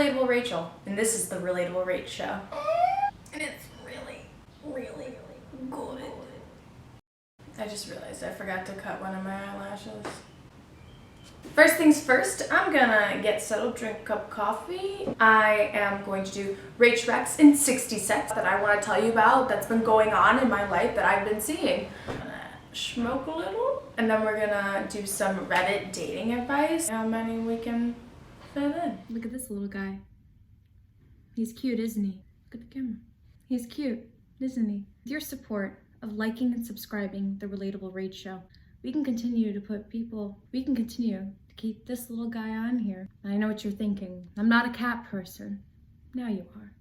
Relatable Rachel, and this is the Relatable Rach Show. And it's really good. I just realized I forgot to cut one of my eyelashes. First things first, I'm gonna get settled, drink a cup of coffee. I am going to do rach recs in 60 seconds that I want to tell you about that's been going on in my life that I've been seeing. I'm gonna smoke a little, and then we're gonna do some Reddit dating advice. How many we can fit in. Look at this little guy. He's cute, isn't he? Look at the camera. He's cute, isn't he? With your support of liking and subscribing the Relatable Rach Show, we can continue to keep this little guy on here. I know what you're thinking. I'm not a cat person. Now you are.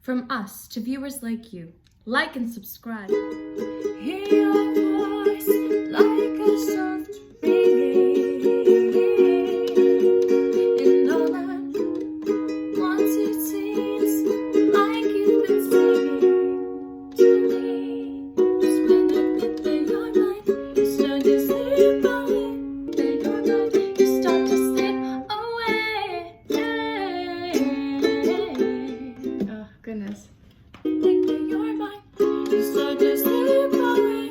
From us to viewers like you, like and subscribe. Hear your voice like a soft reggae. And all that once it seems like you've been singing to me. Just when you think that you're mine, you start to slip away. That you're mine, you start to slip away. Oh, goodness. Think that you're mine, you start to slip away.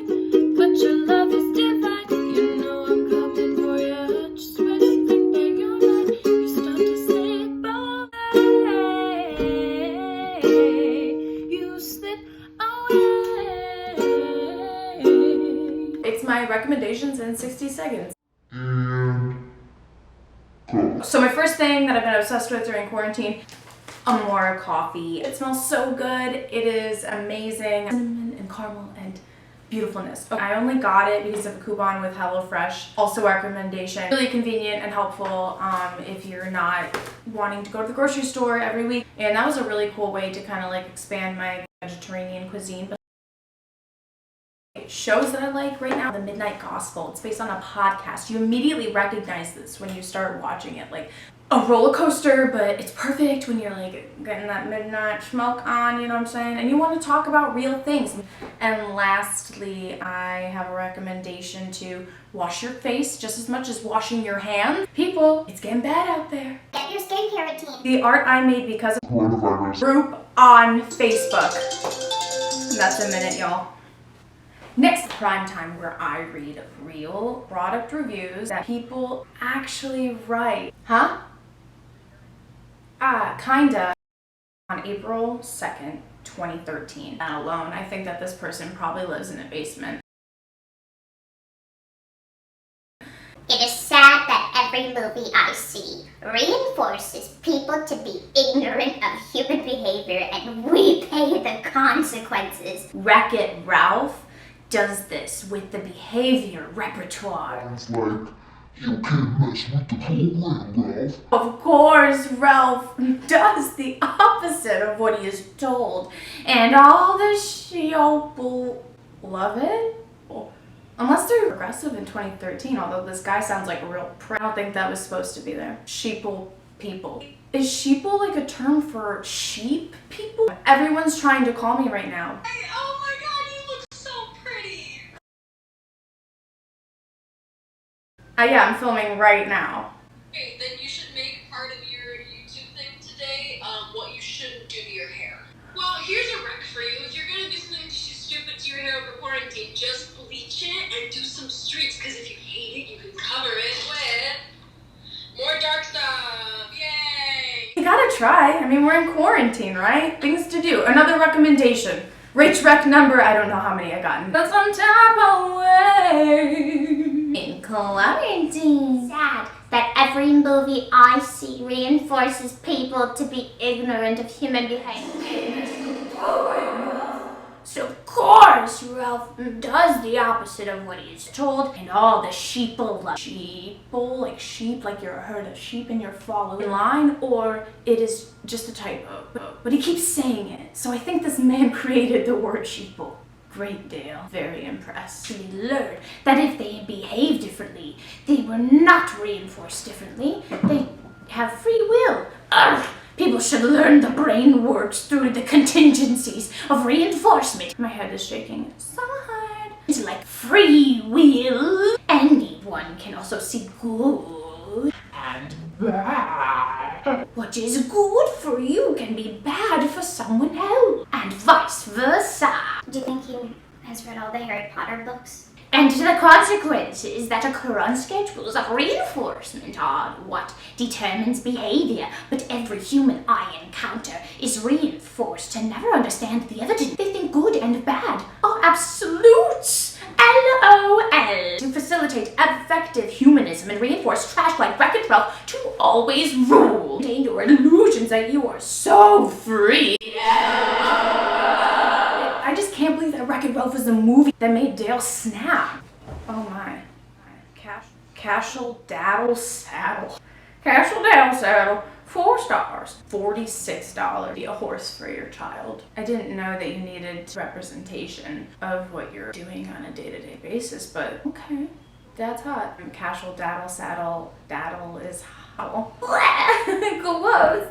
But your love is divine, you know I'm coming for you. Just when you think that you're mine, you start to slip away. You slip away. It's my recommendations in 60 seconds. So my first thing that I've been obsessed with during quarantine, Amora coffee. It smells so good. It is amazing. Cinnamon and caramel and beautifulness. I only got it because of a coupon with HelloFresh. Also a recommendation. Really convenient and helpful if you're not wanting to go to the grocery store every week. And that was a really cool way to kind of like expand my Mediterranean cuisine. Shows that I like right now, The Midnight Gospel. It's based on a podcast. You immediately recognize this when you start watching it. Like a roller coaster, but it's perfect when you're like getting that midnight smoke on, you know what I'm saying? And you want to talk about real things. And lastly, I have a recommendation to wash your face just as much as washing your hands. People, it's getting bad out there. Get your skincare routine. The art I made because of coronavirus group on Facebook. And that's a minute, y'all. Next, prime time, where I read real product reviews that people actually write. Huh? Kinda. On April 2nd, 2013. Not alone. I think that this person probably lives in a basement. It is sad that every movie I see reinforces people to be ignorant of human behavior, and we pay the consequences. Wreck-It Ralph does this with the behavior repertoire. It's like, you can't mess with the program, Ralph. Of course, Ralph does the opposite of what he is told. And all the sheeple love it. Unless they're progressive in 2013, although this guy sounds like a real prick. I don't think that was supposed to be there. Sheeple people. Is sheeple like a term for sheep people? Everyone's trying to call me right now. Hey, oh my god, you look so pretty! Yeah, I'm filming right now. Okay, then you should make part of your YouTube thing today, what you shouldn't do to your hair. Well, here's a rec for you. If you're gonna do something stupid to your hair over quarantine, just bleach it and do some streaks, because if you hate it, you can cover it with more dark stuff. Yay! You gotta try. I mean, we're in quarantine, right? Things to do. Another recommendation. Rach rec number, I don't know how many I got. That's on top away. In quarantine. Sad that every movie I see reinforces people to be ignorant of human behavior. So of course, Ralph does the opposite of what he is told, and all the sheeple love. Sheeple, like sheep, like you're a herd of sheep and you're following line, or it is just a typo. But he keeps saying it, so I think this man created the word sheeple. Great deal. Very impressed. He learned that if they behave differently, they were not reinforced differently. They have free will. Ugh. People should learn the brain works through the contingencies of reinforcement. My head is shaking so hard. It's like free will. Anyone can also see good and bad. What is good for you can be bad for someone else, and vice versa. Do you think he has read all the Harry Potter books? And the consequences that occur on schedules of reinforcement are what determines behavior, but every human I encounter is reinforced to never understand the evidence. They think good and bad are absolutes. LOL. To facilitate effective humanism and reinforce trash like Wreck-It Ralph to always rule. Maintain your illusions that you are so free. I just can't believe that Wreck-It Ralph was the movie that made Dale snap. Oh my. Cashel Daddle Saddle. Cashel Daddle Saddle. 4 stars. $46. Be a horse for your child. I didn't know that you needed representation of what you're doing on a day-to-day basis, but okay. That's hot. Cashel Daddle Saddle. Daddle is hot. Gross.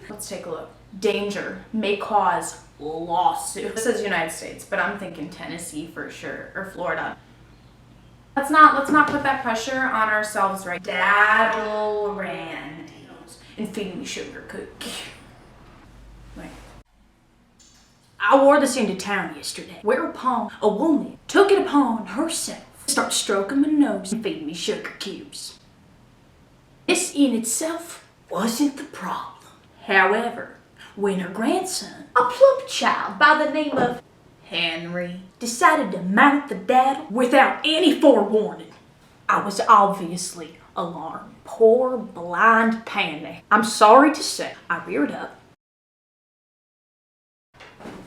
Let's take a look. Danger. May cause lawsuit. This is United States, but I'm thinking Tennessee for sure, or Florida. Let's not put that pressure on ourselves, right? Daddle Randies and feed me sugar cookie. Wait. I wore this into town yesterday, whereupon a woman took it upon herself to start stroking my nose and feed me sugar cubes. This in itself wasn't the problem. However, when her grandson, a plump child by the name of Henry, decided to mount the daddle without any forewarning, I was obviously alarmed. Poor blind Pandy. I'm sorry to say, I reared up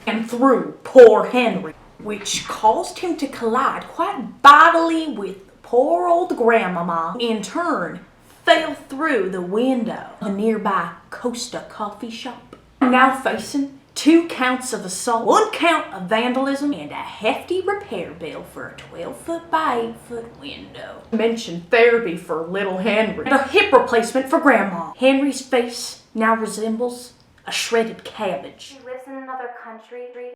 and threw poor Henry, which caused him to collide quite bodily with poor old grandmama, who in turn fell through the window of a nearby Costa coffee shop. I'm now facing 2 counts of assault, 1 count of vandalism, and a hefty repair bill for a 12-foot by 8-foot window. Mention therapy for little Henry, and a hip replacement for grandma. Henry's face now resembles a shredded cabbage. He lives in another country.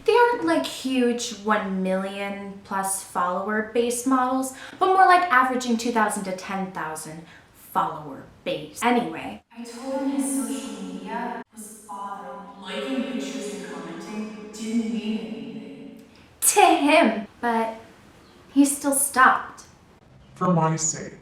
They aren't like huge 1 million plus follower based models, but more like averaging 2,000 to 10,000 follower base. Anyway, I told him his social media was bothering. Liking pictures and commenting didn't mean anything to him, but he still stopped. For my sake.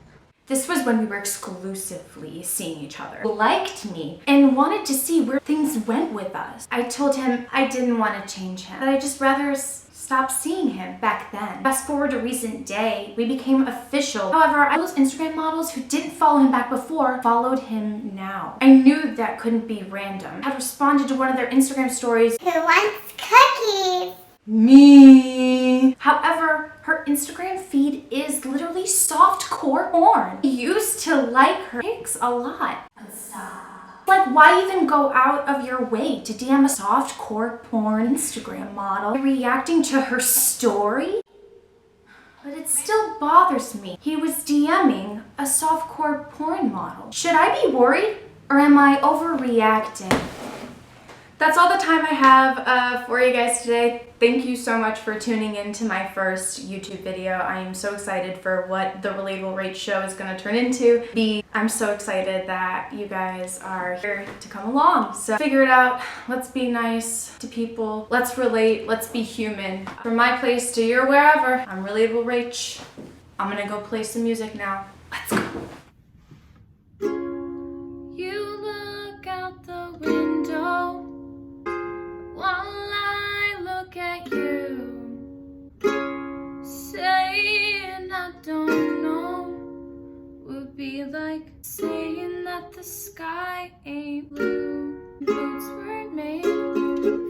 This was when we were exclusively seeing each other. He liked me and wanted to see where things went with us. I told him I didn't want to change him, that I'd just rather stop seeing him back then. Fast forward to recent day, we became official. However, those Instagram models who didn't follow him back before followed him now. I knew that couldn't be random. I had responded to one of their Instagram stories. Who wants cookies? Me. However, her Instagram feed is literally softcore porn. I used to like her pics a lot. But stop. Like, why even go out of your way to DM a softcore porn Instagram model reacting to her story? But it still bothers me. He was DMing a softcore porn model. Should I be worried, or am I overreacting? That's all the time I have for you guys today. Thank you so much for tuning in to my first YouTube video. I am so excited for what the Relatable Rach show is going to turn into. I'm so excited that you guys are here to come along. So figure it out. Let's be nice to people. Let's relate. Let's be human. From my place to your wherever, I'm Relatable Rach. I'm going to go play some music now. Let's go. You look out the window while I look at you, saying I don't know would be like saying that the sky ain't blue. Boots were made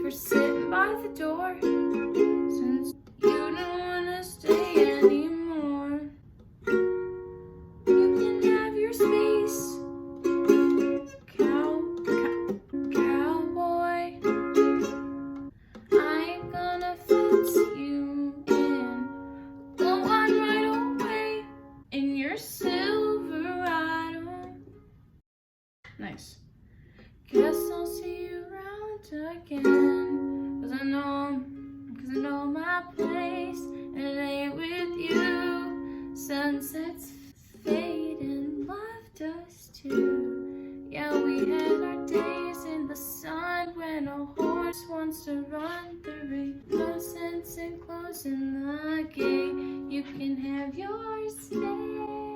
for sitting by the door, since you don't wanna stay anymore. You can have your space, cowboy. I'm gonna fence you in, go on right away in your Silverado. Nice. Guess I'll see you around again, cause I know my place, and it ain't with you. Sunsets fade and laughter too. Yeah, we had our days in the sun when a horse wants to run the ring. No sense in closing the gate. You can have yours today.